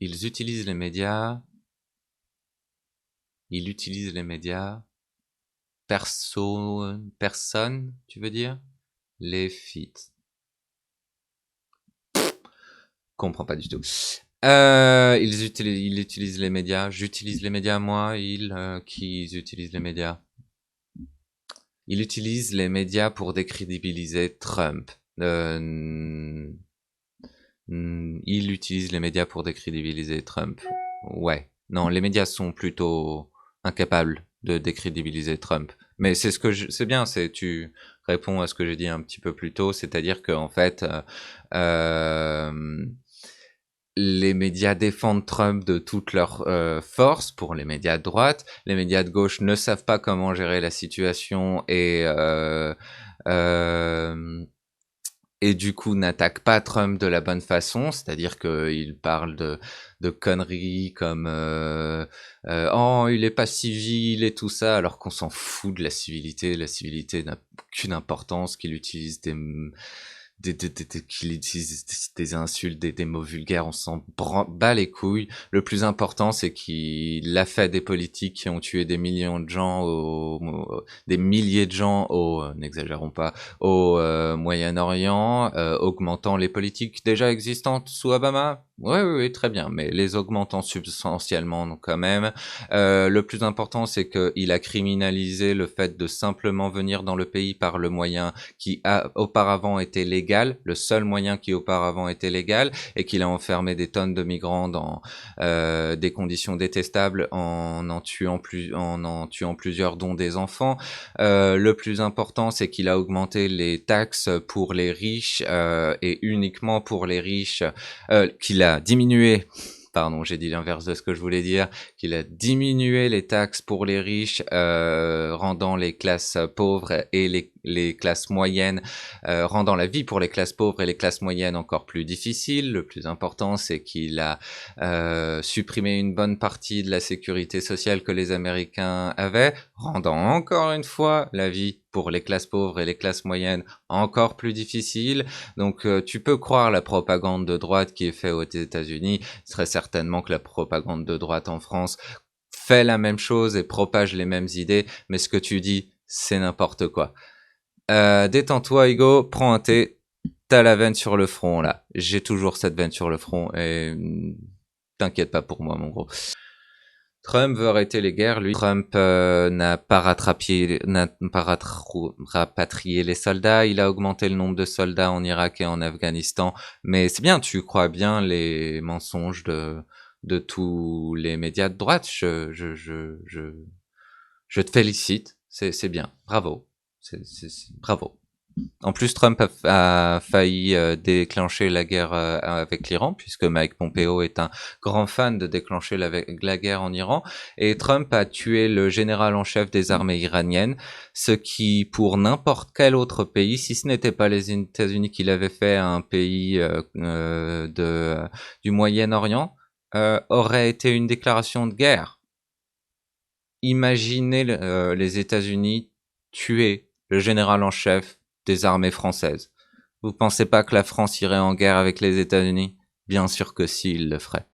ils utilisent les médias. Il utilise les médias. Personne, tu veux dire? Les feats. Comprends pas du tout. Il utilise les médias. J'utilise les médias, moi. Qui utilise les médias? Il utilise les médias pour décrédibiliser Trump. Il utilise les médias pour décrédibiliser Trump. Ouais. Non, les médias sont plutôt incapables de décrédibiliser Trump. Mais c'est bien, tu réponds à ce que j'ai dit un petit peu plus tôt, c'est-à-dire que en fait, euh, les médias défendent Trump de toute leur force pour les médias de droite. Les médias de gauche ne savent pas comment gérer la situation et du coup n'attaquent pas Trump de la bonne façon, c'est-à-dire qu'ils parlent de conneries comme oh il est pas civil et tout ça, alors qu'on s'en fout de la civilité. La civilité n'a aucune importance, qu'il utilise qu'il utilise des insultes, des mots vulgaires, on s'en bat les couilles. Le plus important, c'est qu'il a fait des politiques qui ont tué des millions de gens, des milliers de gens n'exagérons pas, au Moyen-Orient, augmentant les politiques déjà existantes sous Obama. Oui, très bien, mais les augmentant substantiellement donc, quand même. Le plus important, c'est qu'il a criminalisé le fait de simplement venir dans le pays par le moyen qui a auparavant été légal, le seul moyen qui auparavant était légal, et qu'il a enfermé des tonnes de migrants dans des conditions détestables en tuant plusieurs, dont des enfants. Le plus important, c'est qu'il a augmenté les taxes pour les riches et uniquement pour les riches, qu'il a diminué. Pardon, j'ai dit l'inverse de ce que je voulais dire, qu'il a diminué les taxes pour les riches, rendant les classes pauvres et les classes moyennes, rendant la vie pour les classes pauvres et les classes moyennes encore plus difficile. Le plus important, c'est qu'il a supprimé une bonne partie de la sécurité sociale que les Américains avaient, rendant encore une fois la vie pour les classes pauvres et les classes moyennes encore plus difficile. Donc tu peux croire la propagande de droite qui est faite aux États-Unis, ce serait certainement que la propagande de droite en France fait la même chose et propage les mêmes idées, mais ce que tu dis, c'est n'importe quoi. Détends-toi, Hugo, prends un thé, t'as la veine sur le front, là. J'ai toujours cette veine sur le front, et t'inquiète pas pour moi, mon gros. Trump veut arrêter les guerres, lui. Trump n'a pas rapatrié les soldats, il a augmenté le nombre de soldats en Irak et en Afghanistan, mais c'est bien, tu crois bien les mensonges de tous les médias de droite, je te félicite, c'est bien, bravo, bravo. En plus, Trump a failli déclencher la guerre avec l'Iran, puisque Mike Pompeo est un grand fan de déclencher la guerre en Iran. Et Trump a tué le général en chef des armées iraniennes, ce qui, pour n'importe quel autre pays, si ce n'était pas les États-Unis qui l'avaient fait à un pays du Moyen-Orient, aurait été une déclaration de guerre. Imaginez les États-Unis tuer le général en chef des armées françaises. Vous pensez pas que la France irait en guerre avec les États-Unis? Bien sûr que si, il le ferait.